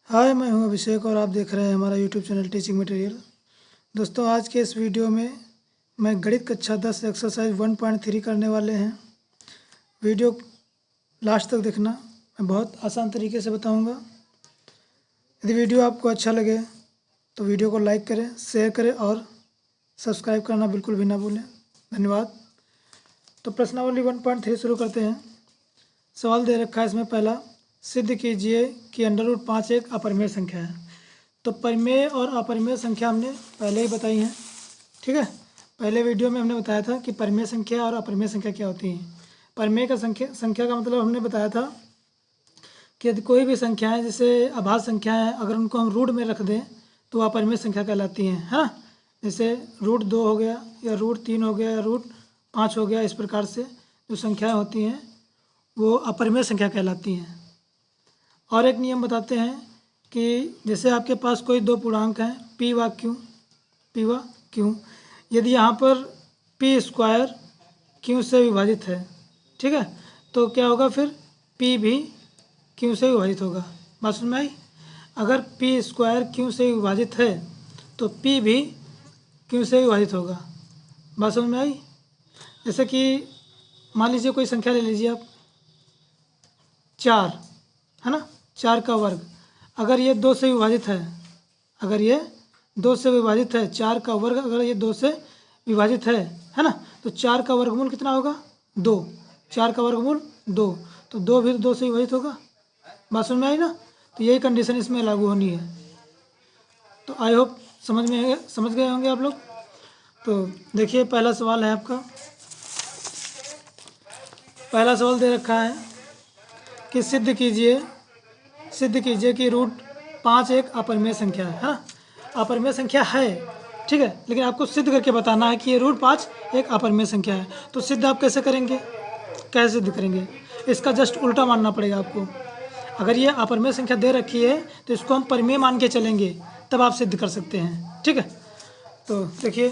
हाय, मैं हूं अभिषेक और आप देख रहे हैं हमारा यूट्यूब चैनल टीचिंग मटेरियल। दोस्तों, आज के इस वीडियो में मैं गणित कक्षा 10 एक्सरसाइज 1.3 करने वाले हैं। वीडियो लास्ट तक देखना, मैं बहुत आसान तरीके से बताऊंगा। यदि वीडियो आपको अच्छा लगे तो वीडियो को लाइक करें, शेयर करें और सब्सक्राइब करना बिल्कुल भी ना भूलें। धन्यवाद। तो प्रश्नावली 1.3 शुरू करते हैं। सवाल दे रखा है इसमें पहला, सिद्ध कीजिए कि √5 एक अपरिमेय संख्या है। तो परिमेय और अपरिमेय संख्या हमने पहले ही बताई हैं, ठीक है। पहले वीडियो में हमने बताया था कि परिमेय संख्या और अपरिमेय संख्या क्या होती हैं। परिमेय का संख्या का मतलब हमने बताया था कि यदि कोई भी संख्या है, जैसे अभाज्य संख्या है, अगर उनको हम रूट में रख दें तो वह अपरिमेय संख्या कहलाती हैं, है ना। जैसे √2 हो गया या √3 हो गया या √5 हो गया। इस प्रकार से जो संख्याएँ होती हैं वो अपरिमेय संख्या कहलाती हैं। और एक नियम बताते हैं कि जैसे आपके पास कोई दो पूर्णांक हैं p व q, यदि यहाँ पर p² q से विभाजित है, ठीक है, तो क्या होगा फिर p भी q से विभाजित होगा। बात समझ में आई। अगर p² q से विभाजित है तो p भी q से विभाजित होगा। बात समझ में आई। जैसे कि मान लीजिए कोई संख्या ले लीजिए आप 4, है ना, 4 का वर्ग। अगर ये 2 से विभाजित है, अगर ये 2 से विभाजित है, 4 का वर्ग अगर ये 2 से विभाजित है ना, तो 4 का वर्गमूल कितना होगा? 2। 4 का वर्गमूल 2, तो 2 भी 2 से विभाजित होगा। बात समझ में आई ना। तो यही कंडीशन इसमें लागू होनी है। तो आई होप समझ गए होंगे आप लोग। तो देखिए, पहला सवाल है आपका। पहला सवाल दे रखा है कि सिद्ध कीजिए कि √5 एक अपरिमेय संख्या है ना। अपरिमेय संख्या है, ठीक है, लेकिन आपको सिद्ध करके बताना है कि ये √5 एक अपरिमेय संख्या है। तो सिद्ध आप कैसे करेंगे? कैसे सिद्ध करेंगे? इसका जस्ट उल्टा मानना पड़ेगा आपको। अगर ये अपरिमेय संख्या दे रखी है तो इसको हम परिमेय मान के चलेंगे, तब आप सिद्ध कर सकते हैं, ठीक है। तो देखिए,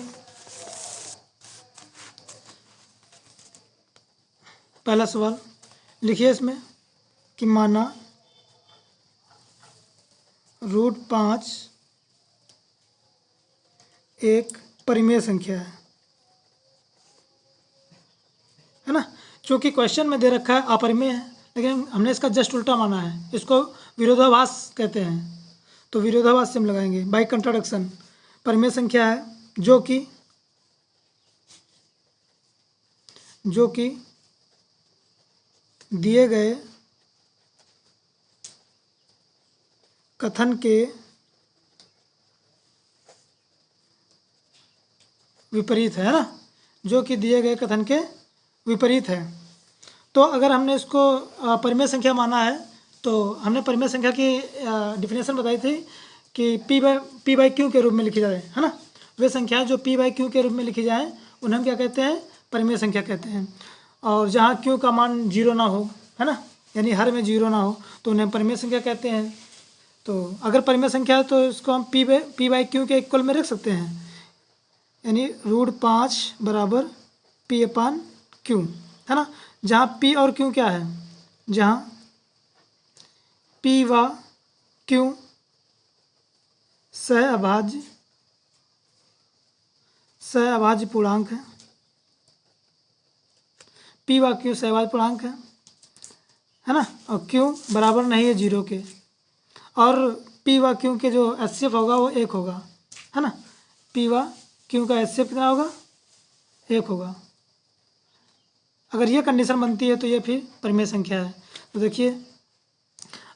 पहला सवाल लिखिए इसमें कि माना √5 एक परिमेय संख्या है ना। क्योंकि क्वेश्चन में दे रखा है अपरिमेय है, लेकिन हमने इसका जस्ट उल्टा माना है। इसको विरोधाभास कहते हैं। तो विरोधाभास से हम लगाएंगे, बाय कंट्राडिक्शन। परिमेय संख्या है जो कि दिए गए कथन के विपरीत है ना, जो कि दिए गए कथन के विपरीत है। तो अगर हमने इसको परिमेय संख्या माना है तो हमने परिमेय संख्या की डिफिनेशन बताई थी कि p बाई क्यू के रूप में लिखी जाए, है ना। वे संख्याएं जो p बाई क्यू के रूप में लिखी जाएं उन्हें हम क्या कहते हैं? परिमेय संख्या कहते हैं। और जहाँ q का मान 0 ना हो, है ना, यानी हर में 0 ना हो, तो उन्हें परिमेय संख्या कहते हैं। तो अगर परिमेय संख्या है तो इसको हम p बाई क्यू के इक्वल में रख सकते हैं, यानी √5 बराबर p/q, है ना। जहाँ p और q क्या है? जहाँ p व q सहअभाज्य पूर्णांक है। p व q सहअभाज्य पूर्णांक है ना। और q बराबर नहीं है 0 के। और p व q के जो HCF होगा वो 1 होगा, है ना। p व q का HCF कितना होगा? 1 होगा। अगर ये कंडीशन बनती है तो ये फिर परिमेय संख्या है। तो देखिए,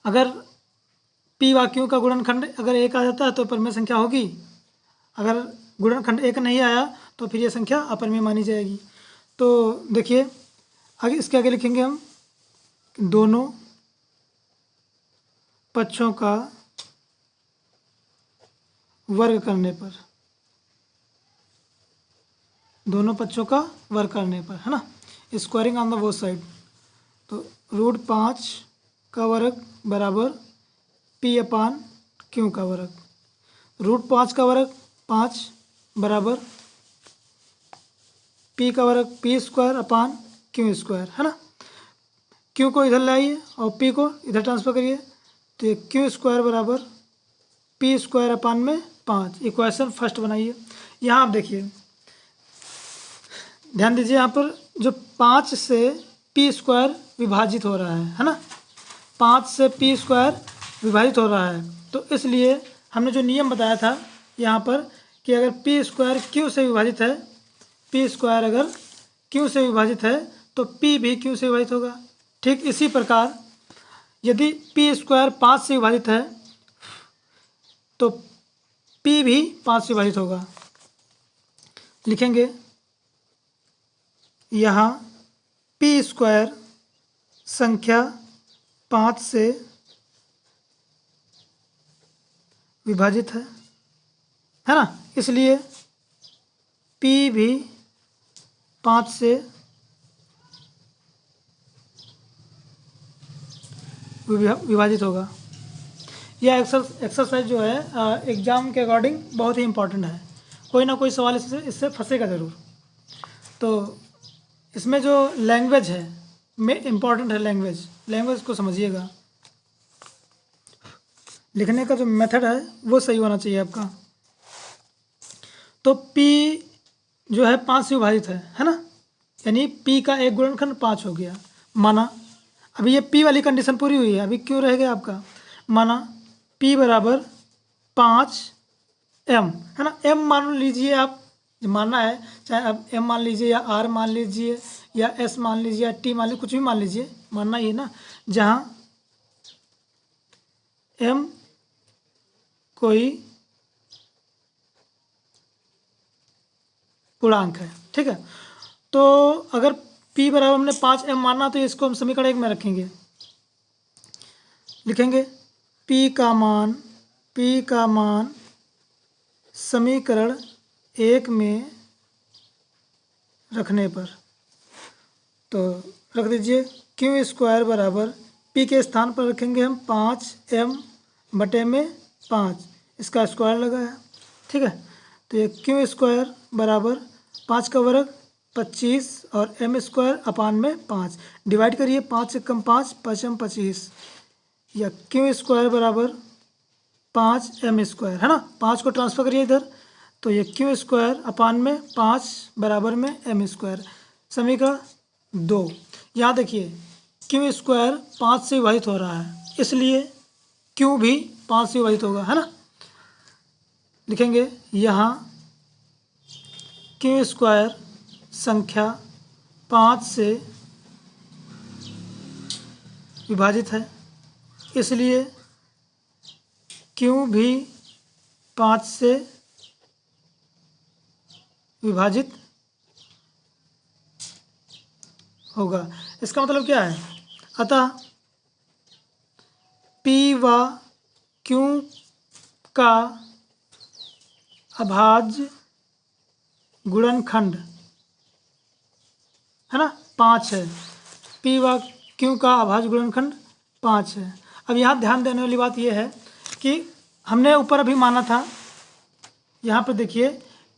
अगर p व q का गुणनखंड अगर 1 आ जाता है तो परिमेय संख्या होगी। अगर गुणनखंड 1 नहीं आया तो फिर ये संख्या अपरिमेय मानी जाएगी। तो देखिए, आगे इसके आगे लिखेंगे हम, दोनों पक्षों का वर्ग करने पर, दोनों पक्षों का वर्ग करने पर, है ना, squaring on the both side. तो √5 का वर्ग बराबर p/q का वर्ग। √5 का वर्ग 5 बराबर p का वर्ग p²/q², है ना। q को इधर लाइए और p को इधर ट्रांसफर करिए, तो ये क्यू स्क्वायर बराबर पी स्क्वायर अपान में 5। इक्वेशन फर्स्ट बनाइए। यहाँ आप देखिए, ध्यान दीजिए, यहाँ पर जो 5 से पी स्क्वायर विभाजित हो रहा है ना, 5 से पी स्क्वायर विभाजित हो रहा है। तो इसलिए हमने जो नियम बताया था यहाँ पर कि अगर पी स्क्वायर क्यू से विभाजित है, पी स्क्वायर अगर क्यू से विभाजित है तो पी भी क्यू से विभाजित होगा। ठीक इसी प्रकार यदि पी स्क्वायर 5 से विभाजित है तो पी भी 5 से विभाजित होगा। लिखेंगे यहाँ पी स्क्वायर संख्या 5 से विभाजित है ना, इसलिए पी भी 5 से विभाजित होगा। यह एक्सरसाइज जो है एग्ज़ाम के अकॉर्डिंग बहुत ही इम्पोर्टेंट है। कोई ना कोई सवाल इससे फंसेगा ज़रूर। तो इसमें जो लैंग्वेज है में इम्पॉर्टेंट है, लैंग्वेज को समझिएगा। लिखने का जो मेथड है वो सही होना चाहिए आपका। तो P जो है 5 से विभाजित है ना, यानी P का एक गुणनखंड 5 हो गया। माना अभी ये P वाली कंडीशन पूरी हुई है, अभी क्यों रह गया आपका, माना P बराबर 5m है ना। m मान लीजिए आप, जो मानना है, चाहे आप m मान लीजिए या r मान लीजिए या s मान लीजिए या t मान लीजिए, कुछ भी मान लीजिए, मानना ही ना, जहाँ m कोई पूर्णांक है। ठीक है, तो अगर P बराबर हमने 5m माना तो इसको हम समीकरण 1 में रखेंगे। लिखेंगे P का मान समीकरण 1 में रखने पर, तो रख दीजिए क्यू स्क्वायर बराबर P के स्थान पर रखेंगे हम 5m बटे में 5, इसका स्क्वायर लगा है। ठीक है, तो ये क्यू स्क्वायर बराबर 5 का वर्ग 25 और m स्क्वायर अपान में 5, डिवाइड करिए 5 से कम 5, 5m 25, या क्यू स्क्वायर बराबर 5m स्क्वायर है ना, 5 को ट्रांसफर करिए इधर, तो ये क्यू स्क्वायर अपान में 5 बराबर में m स्क्वायर। समीकरण 2, यहाँ देखिए क्यू स्क्वायर 5 से विभाजित हो रहा है, इसलिए क्यू भी 5 से विभाजित होगा है ना। लिखेंगे यहाँ क्यू स्क्वायर संख्या 5 से विभाजित है, इसलिए क्यू भी 5 से विभाजित होगा। इसका मतलब क्या है, अतः P व Q का अभाज्य गुणनखंड है ना 5 है। P व Q का अभाज्य गुणनखंड 5 है। अब यहाँ ध्यान देने वाली बात यह है कि हमने ऊपर अभी माना था, यहाँ पर देखिए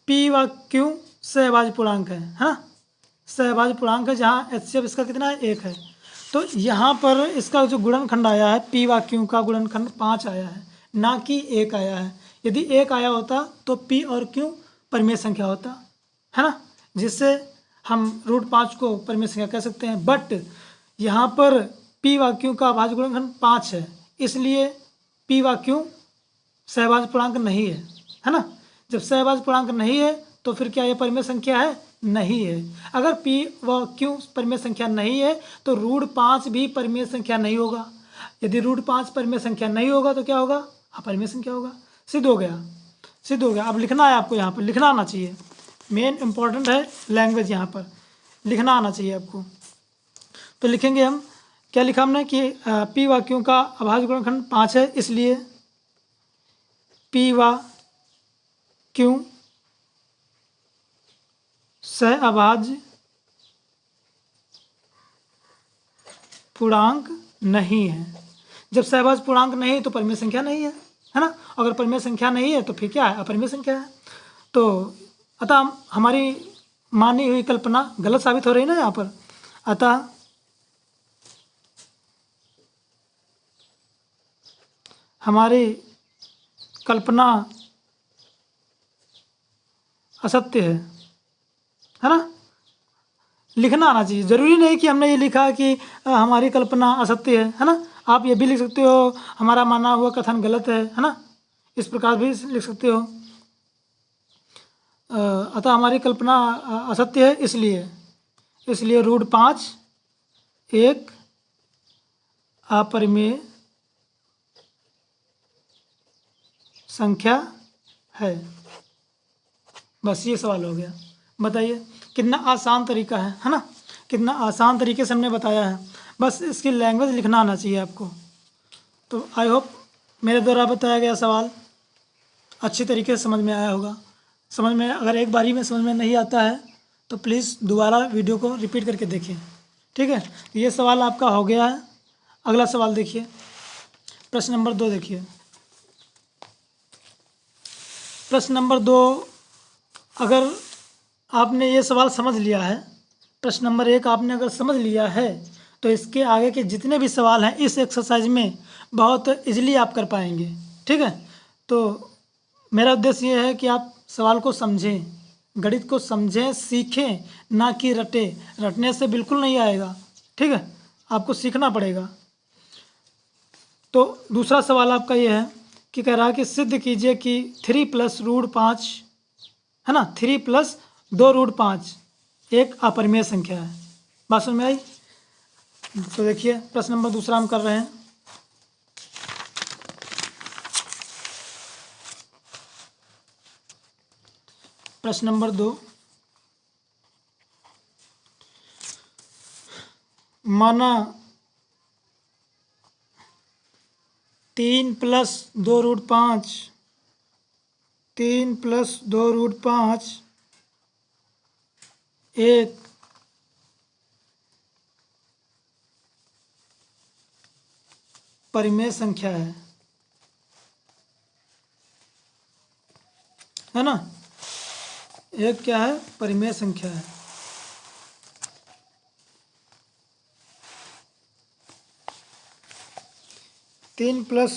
P व Q सहभाज्य पूर्णांक है ना, सहभाज्य पूर्णांक है, जहाँ HCF इसका कितना है 1 है। तो यहाँ पर इसका जो गुणनखंड आया है P व Q का गुणनखंड 5 आया है, ना कि 1 आया है। यदि 1 आया होता तो P और Q परिमेय संख्या होता है ना, जिससे हम √5 को परिमेय संख्या कह सकते हैं। बट यहाँ पर P व Q का अभाज्य गुणनखंड 5 है, इसलिए P व Q सहभाज्य पूर्णांक नहीं है ना। जब सहभाज्य पूर्णांक नहीं है तो फिर क्या ये परिमेय संख्या है, नहीं है। अगर P व Q परिमेय संख्या नहीं है तो √5 भी परिमेय संख्या नहीं होगा। यदि √5 परिमेय संख्या नहीं होगा तो क्या होगा, अपरिमेय संख्या होगा। सिद्ध हो गया, सिद्ध हो गया। अब लिखना है आपको, यहाँ पर लिखना आना चाहिए, मेन इंपॉर्टेंट है लैंग्वेज, यहाँ पर लिखना आना चाहिए आपको। तो लिखेंगे हम, क्या लिखा हमने कि P व Q का अभाज्य गुणनखंड 5 है, इसलिए P व Q सहअभाज्य पूर्णांक नहीं है। जब सहअभाज्य पूर्णांक नहीं है तो परिमेय संख्या नहीं है ना। अगर परिमेय संख्या नहीं है तो फिर क्या है, अपरिमेय संख्या है। तो अतः हमारी मानी हुई कल्पना गलत साबित हो रही ना यहाँ पर। अतः हमारी कल्पना असत्य है ना। लिखना आना चाहिए, ज़रूरी नहीं कि हमने ये लिखा कि हमारी कल्पना असत्य है ना। आप ये भी लिख सकते हो हमारा माना हुआ कथन गलत है ना, इस प्रकार भी लिख सकते हो। अतः हमारी कल्पना असत्य है इसलिए रूट 5 एक अपरिमेय संख्या है। बस ये सवाल हो गया। बताइए कितना आसान तरीका है ना, कितना आसान तरीके से हमने बताया है। बस इसकी लैंग्वेज लिखना आना चाहिए आपको। तो आई होप मेरे द्वारा बताया गया सवाल अच्छी तरीके से समझ में आया होगा। समझ में, अगर एक बारी में समझ में नहीं आता है तो प्लीज़ दोबारा वीडियो को रिपीट करके देखिए, ठीक है। ये सवाल आपका हो गया है। अगला सवाल देखिए, प्रश्न नंबर 2 देखिए। प्रश्न नंबर 2, अगर आपने ये सवाल समझ लिया है, प्रश्न नंबर 1 आपने अगर समझ लिया है तो इसके आगे के जितने भी सवाल हैं इस एक्सरसाइज में बहुत इजीली आप कर पाएंगे, ठीक है। तो मेरा उद्देश्य ये है कि आप सवाल को समझें, गणित को समझें, सीखें, ना कि रटने से बिल्कुल नहीं आएगा, ठीक है। आपको सीखना पड़ेगा। तो दूसरा सवाल आपका ये है कि कह रहा है कि सिद्ध कीजिए कि 3 + √5 है ना, 3 + 2√5 एक अपरिमेय संख्या है। बात समझ में आई? तो देखिए प्रश्न नंबर दूसरा हम कर रहे हैं। प्रश्न नंबर 2, माना 3 + 2√5 3 + 2√5 एक परिमेय संख्या है ना। एक क्या है? परिमेय संख्या है। तीन प्लस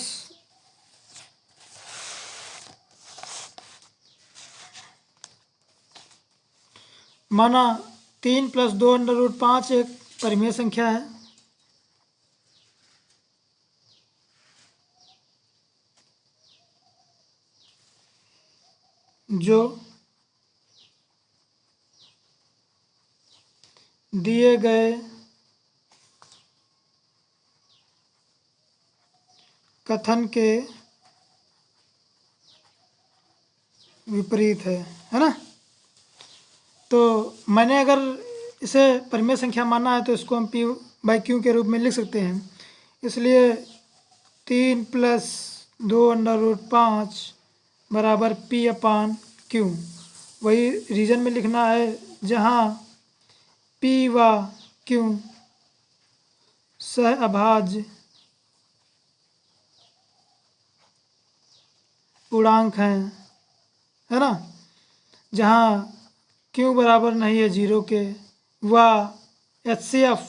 माना 3 + 2√5 एक परिमेय संख्या है। जो दिए गए कथन के विपरीत है ना। तो मैंने अगर इसे परिमेय संख्या माना है तो इसको हम P/Q के रूप में लिख सकते हैं। इसलिए 3 + 2√5 बराबर P/Q। वही रीजन में लिखना है जहाँ P व Q सहअभाज्य पूर्णांक हैं, है ना। जहाँ Q बराबर नहीं है 0 के व HCF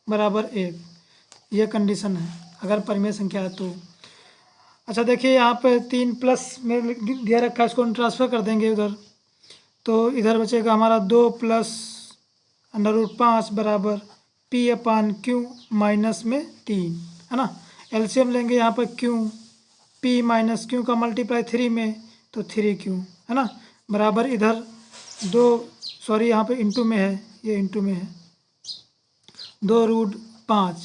बराबर 1, यह कंडीशन है अगर परिमेय संख्या है तो। अच्छा देखिए यहाँ पे 3 प्लस में दिया रखा है, इसको हम ट्रांसफ़र कर देंगे उधर, तो इधर बचेगा हमारा 2 + √5 बराबर P/Q माइनस में 3, है ना। एलसीएम लेंगे यहाँ पर Q, P - Q का मल्टीप्लाई 3 में तो 3Q, है ना, बराबर इधर 2, सॉरी यहाँ पे इंटू में है, ये इंटू में है 2√5।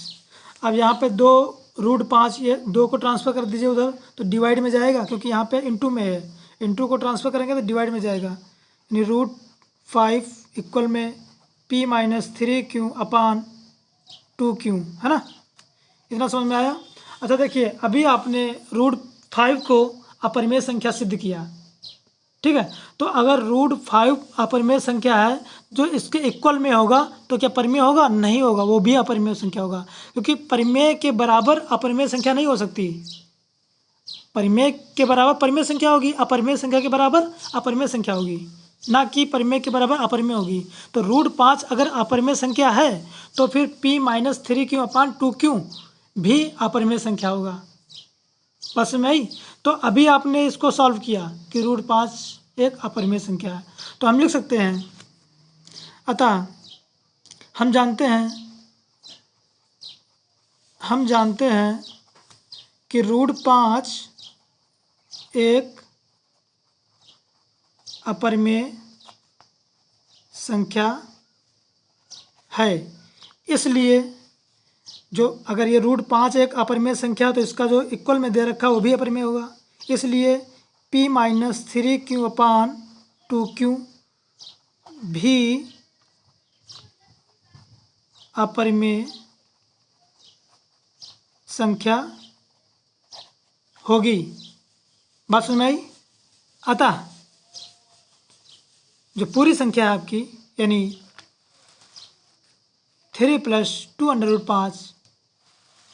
अब यहाँ पे 2√5, ये 2 को ट्रांसफ़र कर दीजिए उधर तो डिवाइड में जाएगा, क्योंकि यहाँ पे इंटू में है। इंटू को ट्रांसफ़र करेंगे तो डिवाइड में जाएगा, यानी √5 इक्वल में P - 3Q/2Q, है ना। इतना समझ में आया? अच्छा देखिए अभी आपने √5 को अपरिमेय संख्या सिद्ध किया, ठीक है। तो अगर √5 अपरिमेय संख्या है जो इसके इक्वल में होगा तो क्या परिमेय होगा? नहीं होगा, वो भी अपरिमेय संख्या होगा, क्योंकि परिमेय के बराबर अपरिमेय संख्या नहीं हो सकती। परिमेय के बराबर परिमेय संख्या होगी, अपरिमेय संख्या के बराबर अपरिमेय संख्या होगी, ना कि परिमेय के बराबर अपरिमेय होगी। तो √5 अगर अपरिमेय संख्या है तो फिर P - 3Q/2Q भी अपरिमेय संख्या होगा। बात समझ में आई। तो अभी आपने इसको सॉल्व किया कि √5 एक अपरिमेय संख्या है, तो हम लिख सकते हैं, अतः हम जानते हैं कि √5 एक अपरिमेय संख्या है। इसलिए जो अगर ये √5 एक अपरिमेय संख्या है तो इसका जो इक्वल में दे रखा है वो भी अपरिमेय होगा। इसलिए p - 3q/2q भी अपरिमेय संख्या होगी। बात समझ में आई। अतः जो पूरी संख्या है आपकी यानी 3 + 2√5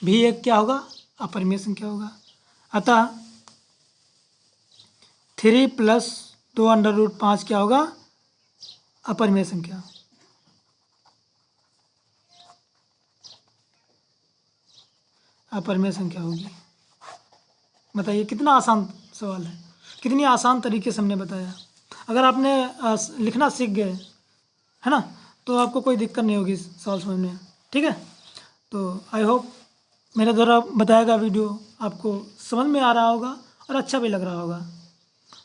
भी एक क्या होगा, अपरिमेय संख्या होगा। अतः 3 + 2√5 क्या होगा, अपरिमेय संख्या। अपरिमेय संख्या होगी। बताइए कितना आसान सवाल है, कितनी आसान तरीके से हमने बताया। अगर आपने लिखना सीख गए है ना, तो आपको कोई दिक्कत नहीं होगी सवाल समझने में। ठीक है, तो आई होप मेरे द्वारा बताया गया वीडियो आपको समझ में आ रहा होगा और अच्छा भी लग रहा होगा।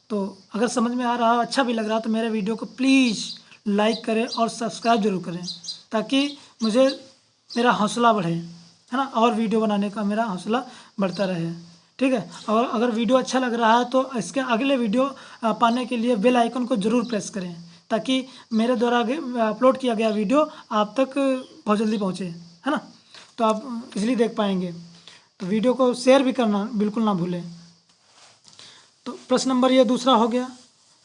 तो अगर समझ में आ रहा, अच्छा भी लग रहा, तो मेरे वीडियो को प्लीज़ लाइक करें और सब्सक्राइब जरूर करें, ताकि मुझे मेरा हौसला बढ़े, है ना, और वीडियो बनाने का मेरा हौसला बढ़ता रहे। ठीक है, और अगर वीडियो अच्छा लग रहा है तो इसके अगले वीडियो पाने के लिए बेल आइकन को ज़रूर प्रेस करें, ताकि मेरे द्वारा अपलोड किया गया वीडियो आप तक बहुत जल्दी पहुँचे, है ना, तो आप इजली देख पाएंगे। तो वीडियो को शेयर भी करना बिल्कुल ना भूलें। तो प्रश्न नंबर ये दूसरा हो गया।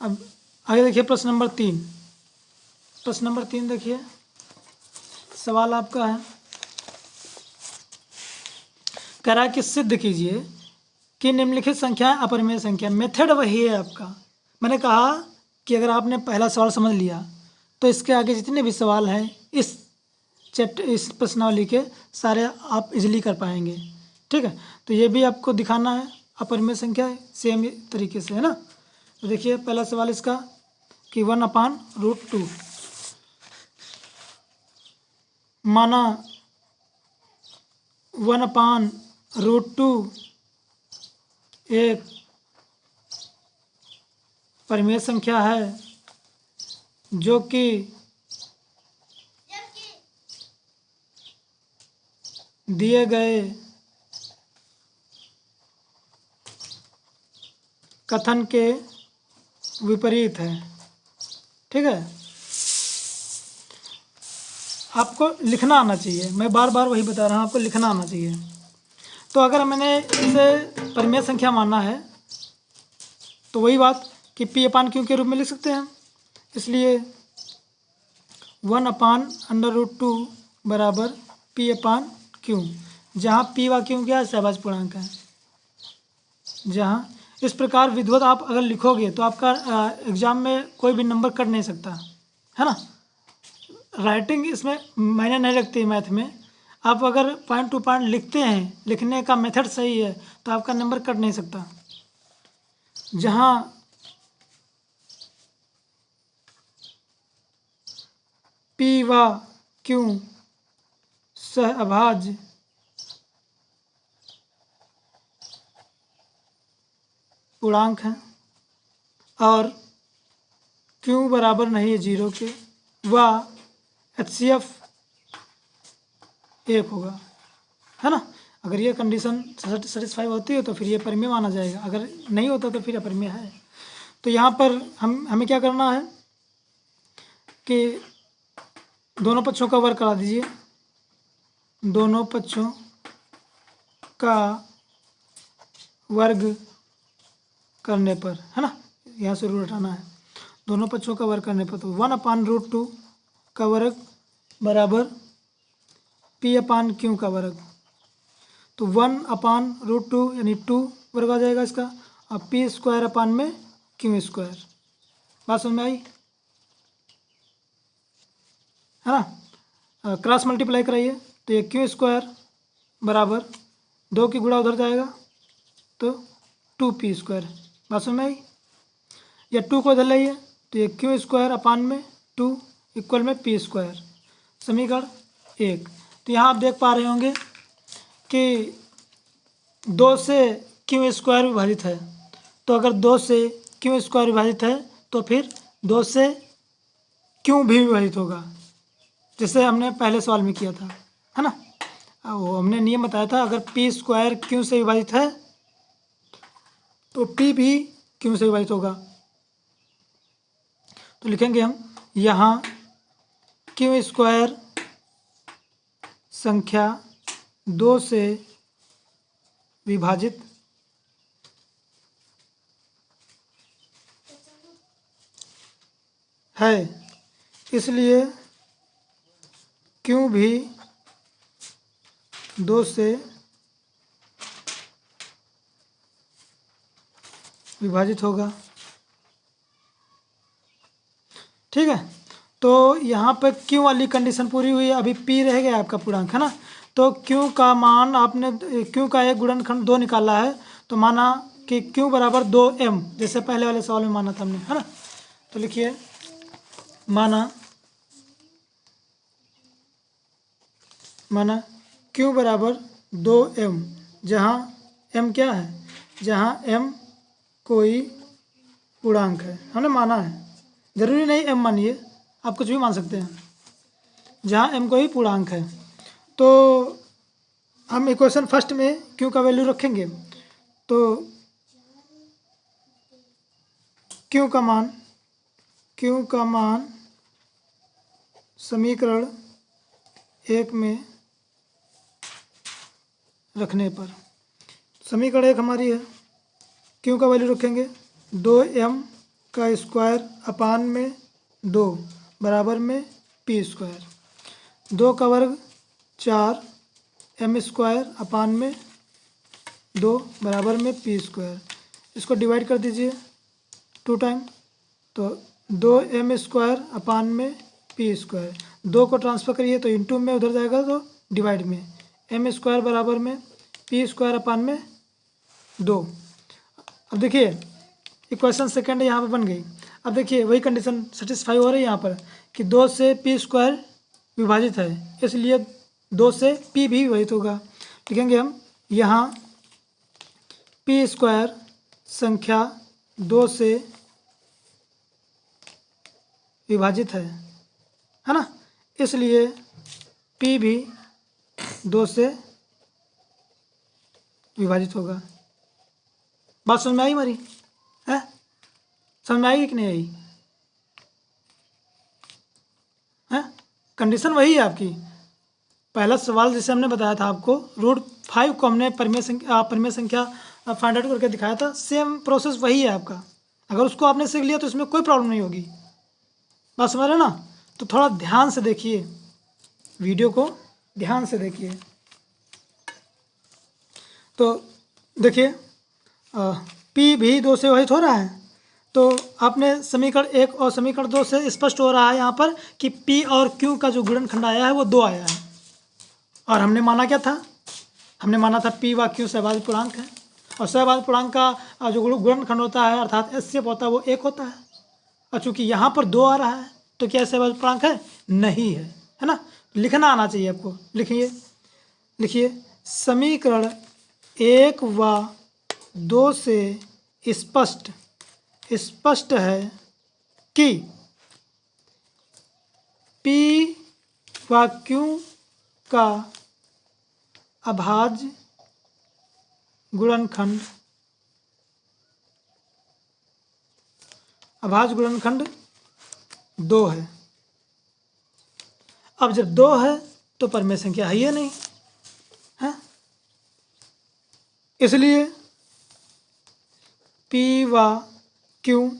अब आगे देखिए प्रश्न नंबर 3। प्रश्न नंबर 3 देखिए, सवाल आपका है, कह रहा है कि सिद्ध कीजिए कि निम्नलिखित संख्याएं अपरिमेय संख्या। मेथड वही है आपका। मैंने कहा कि अगर आपने पहला सवाल समझ लिया तो इसके आगे जितने भी सवाल हैं इस प्रश्नावली के सारे आप इजीली कर पाएंगे। ठीक है, तो ये भी आपको दिखाना है अपरिमेय संख्या है, सेम तरीके से, है ना। तो देखिए पहला सवाल इसका कि 1/√2 माना 1/√2 एक परिमेय संख्या है जो कि दिए गए कथन के विपरीत है। ठीक है, आपको लिखना आना चाहिए, मैं बार बार वही बता रहा हूँ, आपको लिखना आना चाहिए। तो अगर मैंने इसे परिमेय संख्या मानना है तो वही बात कि p/q के रूप में लिख सकते हैं। इसलिए 1/√2 बराबर p/q, जहाँ p व q क्या है, सहभाज्य पूर्णांक है। जहाँ इस प्रकार विधिवत आप अगर लिखोगे तो आपका एग्ज़ाम में कोई भी नंबर कट नहीं सकता, है ना। राइटिंग इसमें मायने नहीं रखती मैथ में। आप अगर पॉइंट टू पॉइंट लिखते हैं, लिखने का मेथड सही है, तो आपका नंबर कट नहीं सकता। जहाँ p व q सहअभाज्य पूर्णांक हैं और q बराबर नहीं है 0 के, व HCF 1 होगा, है ना। अगर ये कंडीशन सेटिस्फाई होती है तो फिर ये परिमेय माना जाएगा, अगर नहीं होता तो फिर अपरिमेय है। तो यहाँ पर हमें क्या करना है कि दोनों पक्षों का वर्ग करा दीजिए, दोनों पक्षों का वर्ग करने पर, है ना, यहाँ से रूट हटाना है। दोनों पक्षों का वर्ग करने पर तो 1/√2 का वर्ग बराबर p/q का वर्ग। तो 1/√2 यानी 2 वर्ग आ जाएगा इसका, और p²/q²। बात समझ में आई, है ना। क्रॉस मल्टीप्लाई कराइए तो ये q² बराबर 2 की गुणा उधर जाएगा तो 2p²। बात समझ में आई? या 2 को इधर लाइए तो ये q² अपान में 2 इक्वल में p²। समीकरण 1। तो यहाँ आप देख पा रहे होंगे कि 2 से q² विभाजित है, तो अगर 2 से q² विभाजित है तो फिर 2 से q भी विभाजित होगा, जैसे हमने पहले सवाल में किया था, है ना। वो हमने नियम बताया था, अगर p² q से विभाजित है तो p भी q से विभाजित होगा। तो लिखेंगे हम यहाँ q² संख्या 2 से विभाजित है, इसलिए q भी 2 से विभाजित होगा। ठीक है, तो यहाँ पर Q वाली कंडीशन पूरी हुई है। अभी P रह गया आपका पूर्णांक, है ना। तो Q का मान आपने Q का एक गुणनखंड 2 निकाला है, तो माना कि Q बराबर 2m, जैसे पहले वाले सवाल में माना था हमने, है ना। तो लिखिए माना Q बराबर 2m, जहाँ m क्या है, जहाँ m कोई पूर्णांक है, हमने माना है। जरूरी नहीं m मानिए, आप कुछ भी मान सकते हैं, जहाँ m कोई पूर्णांक है। तो हम इक्वेशन फर्स्ट में Q का वैल्यू रखेंगे, तो Q का मान समीकरण 1 में रखने पर, समीकरण 1 हमारी है, Q का वैल्यू रखेंगे 2m² अपान में 2 बराबर में p²। 2 का वर्ग 4m² अपान में 2 बराबर में p²। इसको डिवाइड कर दीजिए 2 टाइम, तो 2m² अपान में p²। 2 को ट्रांसफर करिए तो इंटू में उधर जाएगा तो डिवाइड में, m² बराबर में p² अपान में 2। अब देखिए इक्वेशन सेकेंड यहाँ पर बन गई। अब देखिए वही कंडीशन सेटिस्फाई हो रही है यहाँ पर कि 2 से p² विभाजित है, इसलिए 2 से p भी विभाजित होगा। लिखेंगे हम यहाँ p² संख्या 2 से विभाजित है ना, इसलिए p भी 2 से विभाजित होगा। बात समझ में आई हमारी? है समझ में आई कि नहीं आई? है कंडीशन वही है आपकी। पहला सवाल जैसे हमने बताया था आपको, √5 को हमने परिमेय संख्या फाइंड आउट करके दिखाया था, सेम प्रोसेस वही है आपका। अगर उसको आपने सीख लिया तो इसमें कोई प्रॉब्लम नहीं होगी। बात समझ रहे ना? तो थोड़ा ध्यान से देखिए, वीडियो को ध्यान से देखिए। तो देखिए p भी 2 से विभाजित हो रहा है, तो आपने समीकरण 1 और समीकरण 2 से स्पष्ट हो रहा है यहाँ पर कि p और q का जो गुणनखंड आया है वो 2 आया है। और हमने माना क्या था? हमने माना था p व q सहभाज्य पूर्णांक है, और सहभाज्य पूर्णांक का जो गुणनखंड होता है अर्थात HCF होता है वो 1 होता है। और चूंकि यहाँ पर 2 आ रहा है तो क्या सहभाज्य पूर्णांक है? नहीं है ना। लिखना आना चाहिए आपको। लिखिए समीकरण 1 व 2 से स्पष्ट है कि p व q का अभाज्य गुणनखंड 2 है। अब जब 2 है तो परिमेय संख्या है ही नहीं, है, इसलिए p व q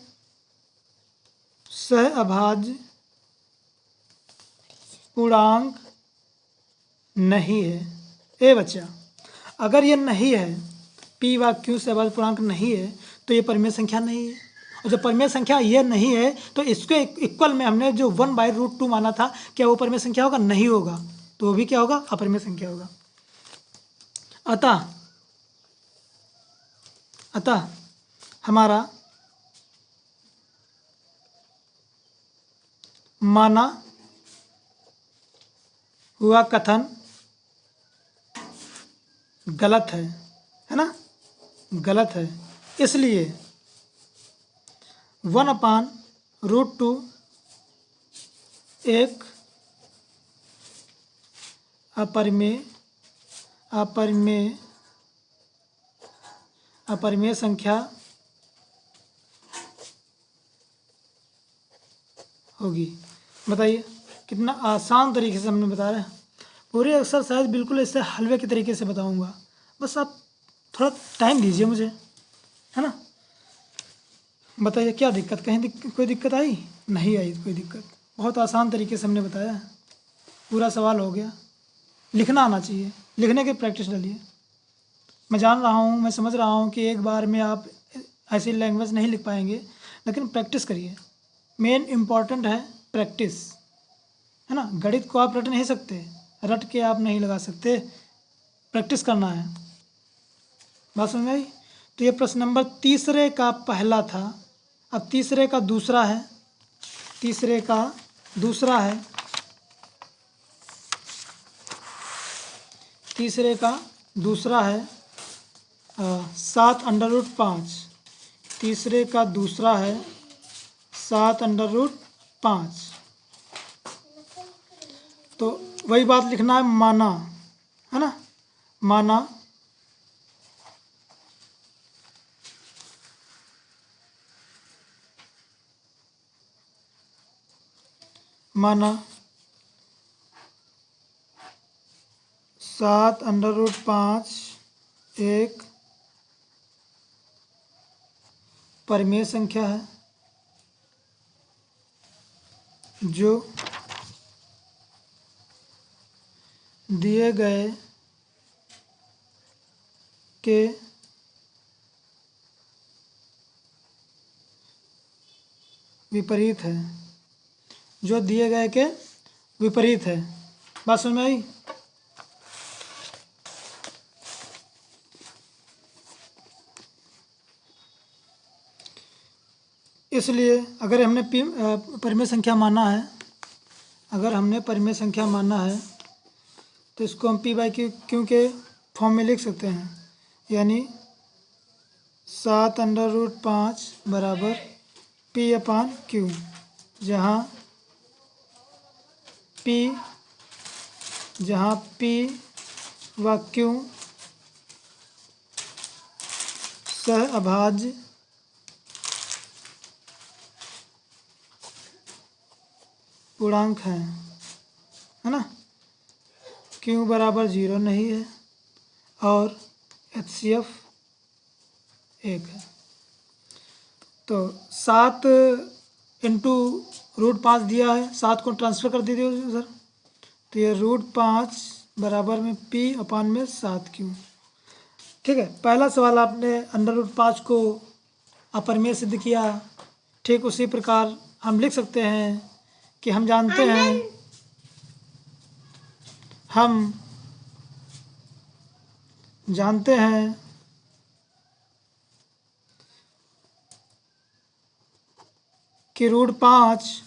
सहअभाज्य पूर्णांक नहीं है। ए बच्चा, अगर ये नहीं है, p व q सहअभाज्य पूर्णांक नहीं है, तो ये परिमेय संख्या नहीं है। और जब परिमेय संख्या ये नहीं है तो इसके इक्वल में हमने जो 1/√2 माना था, क्या वो परिमेय संख्या होगा? नहीं होगा। तो वो भी क्या होगा? अपरिमेय संख्या होगा। अतः अतः हमारा माना हुआ कथन गलत है ना, गलत है। इसलिए 1/√2 एक अपरिमेय संख्या होगी। बताइए कितना आसान तरीके से हमने बता रहे हैं। पूरी एक्सरसाइज बिल्कुल ऐसे हलवे के तरीके से बताऊंगा, बस आप थोड़ा टाइम दीजिए मुझे, है ना। बताइए क्या दिक्कत, कहीं कोई दिक्कत आई? नहीं आई कोई दिक्कत। बहुत आसान तरीके से हमने बताया है, पूरा सवाल हो गया। लिखना आना चाहिए, लिखने की प्रैक्टिस डालिए। मैं जान रहा हूँ, मैं समझ रहा हूँ कि एक बार में आप ऐसी लैंग्वेज नहीं लिख पाएंगे, लेकिन प्रैक्टिस करिए। मेन इम्पॉर्टेंट है प्रैक्टिस, है ना। गणित को आप रट नहीं सकते, रट के आप नहीं लगा सकते, प्रैक्टिस करना है। बात समझ में आई? तो ये प्रश्न नंबर तीसरे का पहला था। अब तीसरे का दूसरा है, तीसरे का दूसरा है, तीसरे का दूसरा है 7√5। तीसरे का दूसरा है 7√5। तो वही बात लिखना है, माना, है ना, माना माना 7√5 एक परिमेय संख्या है जो दिए गए के विपरीत है, जो दिए गए के विपरीत है। बात समझ में आई? इसलिए अगर हमने परिमेय संख्या माना है, अगर हमने परिमेय संख्या माना है तो इसको हम p/q के फॉर्म में लिख सकते हैं, यानी 7√5 बराबर p/q, जहाँ p व q सहअभाज्य पूर्णांक हैं, है ना। q बराबर 0 नहीं है और HCF 1 है। तो 7 × √5 दिया है, 7 को ट्रांसफ़र कर दीजिए सर, तो ये √5 बराबर में p/7q। ठीक है, पहला सवाल आपने √5 को अपरिमेय सिद्ध किया। ठीक उसी प्रकार हम लिख सकते हैं कि हम जानते हैं कि √5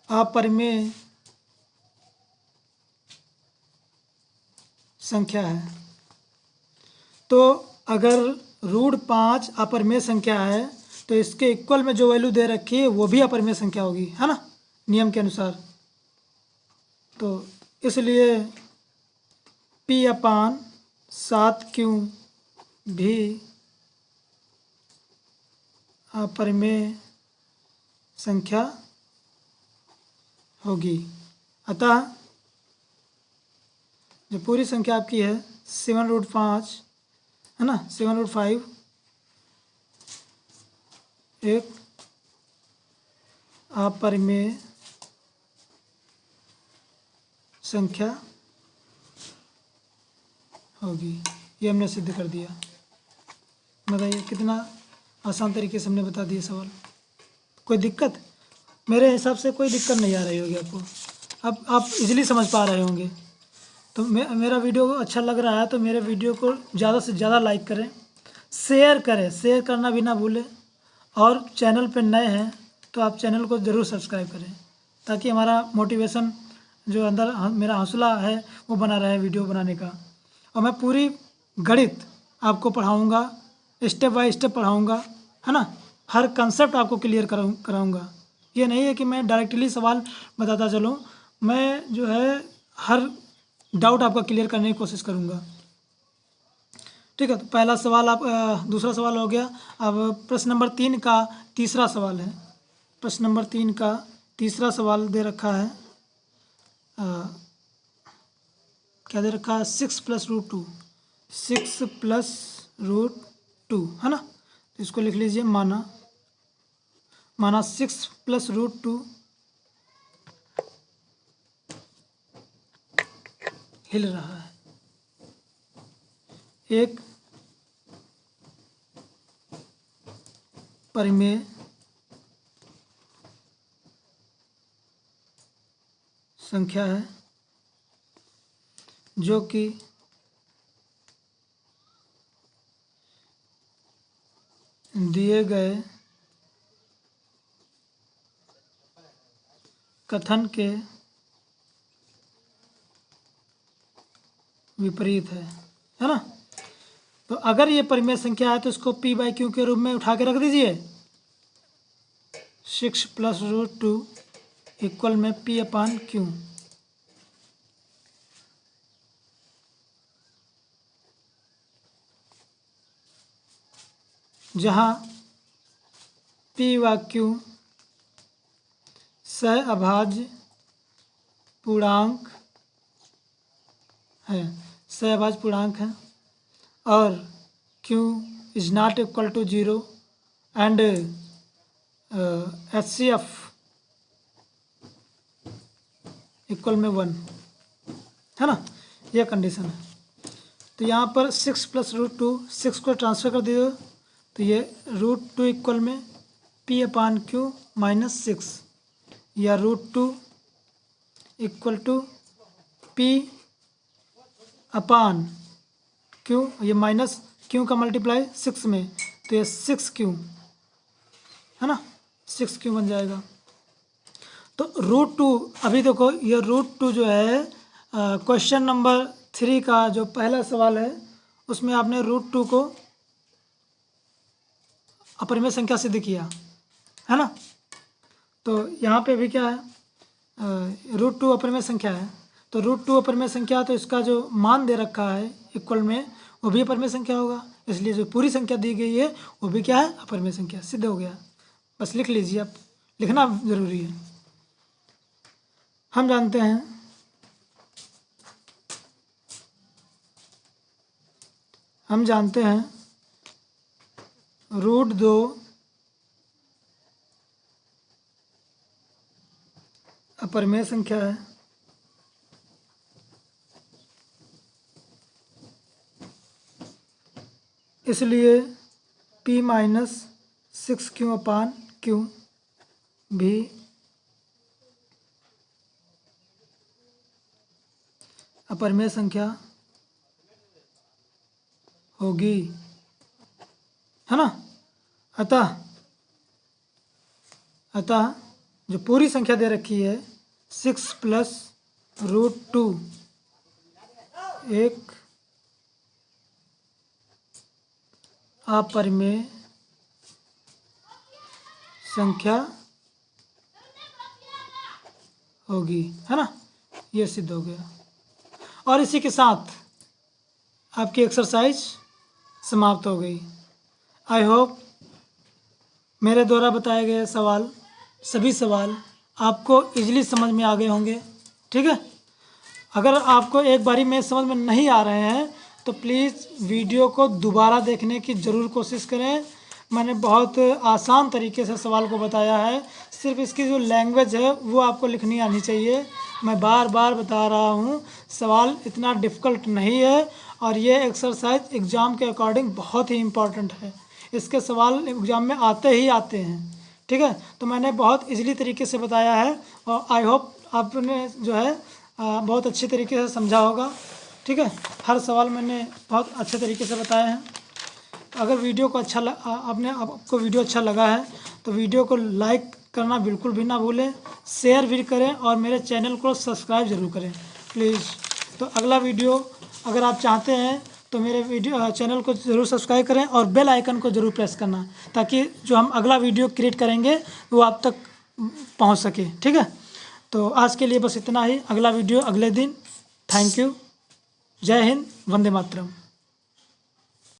अपरिमेय संख्या है। तो अगर √5 अपरिमेय संख्या है तो इसके इक्वल में जो वैल्यू दे रखी है वो भी अपरिमेय संख्या होगी, है ना, नियम के अनुसार। तो इसलिए p/7q भी अपरिमेय संख्या होगी। अतः जो पूरी संख्या आपकी है 7√5, है ना, 7√5 एक अपरिमेय संख्या होगी। ये हमने सिद्ध कर दिया। बताइए कितना आसान तरीके से हमने बता दिया सवाल। कोई दिक्कत? मेरे हिसाब से कोई दिक्कत नहीं आ रही होगी आपको। अब आप इजीली समझ पा रहे होंगे। तो मेरा वीडियो अच्छा लग रहा है तो मेरे वीडियो को ज़्यादा से ज़्यादा लाइक करें, शेयर करें, शेयर करना भी ना भूलें। और चैनल पे नए हैं तो आप चैनल को ज़रूर सब्सक्राइब करें, ताकि हमारा मोटिवेशन जो अंदर मेरा हौसला है वो बना रहे वीडियो बनाने का। और मैं पूरी गणित आपको पढ़ाऊँगा, स्टेप बाय स्टेप पढ़ाऊँगा, है ना। हर कंसेप्ट आपको क्लियर कराऊँगा। ये नहीं है कि मैं डायरेक्टली सवाल बताता चलूँ, मैं जो है हर डाउट आपका क्लियर करने की कोशिश करूँगा। ठीक है, तो पहला सवाल आप दूसरा सवाल हो गया। अब प्रश्न नंबर 3 का तीसरा सवाल है। प्रश्न नंबर 3 का तीसरा सवाल दे रखा है, क्या दे रखा है, 6 + √2, 6 + √2, है ना। तो इसको लिख लीजिए, माना 6 + √2 हिल रहा है। एक परिमेय संख्या है जो कि दिए गए कथन के विपरीत है ना। तो अगर ये परिमेय संख्या है तो इसको p/q के रूप में उठा के रख दीजिए। 6 + √2 इक्वल में p/q। जहाँ p व q सहअभाज्य पूर्णांक है, सहअभाज्य पूर्णांक है, और q is not equal to 0 and HCF equal में 1, है ना। यह कंडीशन है। तो यहाँ पर 6 + √2, 6 को ट्रांसफर कर दीजिए तो ये √2 इक्वल में p/q - 6, या √2 इक्वल टू p/q, ये माइनस q का मल्टीप्लाई 6 में, तो ये 6q, है ना, 6q बन जाएगा। तो √2, अभी देखो ये √2 जो है क्वेश्चन नंबर 3 का जो पहला सवाल है उसमें आपने √2 को अपरिमेय संख्या सिद्ध किया, है ना। तो यहाँ पे भी क्या है, √2 अपरिमेय संख्या है। तो √2 अपरिमेय संख्या, तो इसका जो मान दे रखा है इक्वल में वो भी अपरिमेय संख्या होगा, इसलिए जो पूरी संख्या दी गई है वो भी क्या है, अपरिमेय संख्या। सिद्ध हो गया। बस लिख लीजिए, आप लिखना ज़रूरी है। हम जानते हैं √2 अपरिमेय संख्या है, इसलिए p - 6q/q भी अपरिमेय संख्या होगी, है ना। अतः जो पूरी संख्या दे रखी है 6 + √2 एक अपरिमेय संख्या होगी, है ना। ये सिद्ध हो गया। और इसी के साथ आपकी एक्सरसाइज समाप्त हो गई। आई होप मेरे द्वारा बताए गए सभी सवाल आपको इजीली समझ में आ गए होंगे। ठीक है, अगर आपको एक बारी में समझ में नहीं आ रहे हैं तो प्लीज़ वीडियो को दोबारा देखने की ज़रूर कोशिश करें। मैंने बहुत आसान तरीके से सवाल को बताया है, सिर्फ इसकी जो लैंग्वेज है वो आपको लिखनी आनी चाहिए। मैं बार बार बता रहा हूँ, सवाल इतना डिफ़िकल्ट नहीं है, और ये एक्सरसाइज एग्ज़ाम के अकॉर्डिंग बहुत ही इम्पॉर्टेंट है। इसके सवाल एग्ज़ाम में आते ही आते हैं। ठीक है, तो मैंने बहुत इजीली तरीके से बताया है, और आई होप आपने जो है बहुत अच्छे तरीके से समझा होगा। ठीक है, हर सवाल मैंने बहुत अच्छे तरीके से बताया है। अगर वीडियो को आपको वीडियो अच्छा लगा है तो वीडियो को लाइक करना बिल्कुल भी ना भूलें, शेयर भी करें और मेरे चैनल को सब्सक्राइब ज़रूर करें प्लीज़। तो अगला वीडियो अगर आप चाहते हैं तो मेरे चैनल को ज़रूर सब्सक्राइब करें और बेल आइकन को ज़रूर प्रेस करना, ताकि जो हम अगला वीडियो क्रिएट करेंगे वो आप तक पहुंच सके। ठीक है, तो आज के लिए बस इतना ही। अगला वीडियो अगले दिन। Thank you. जय हिंद, वंदे मातरम।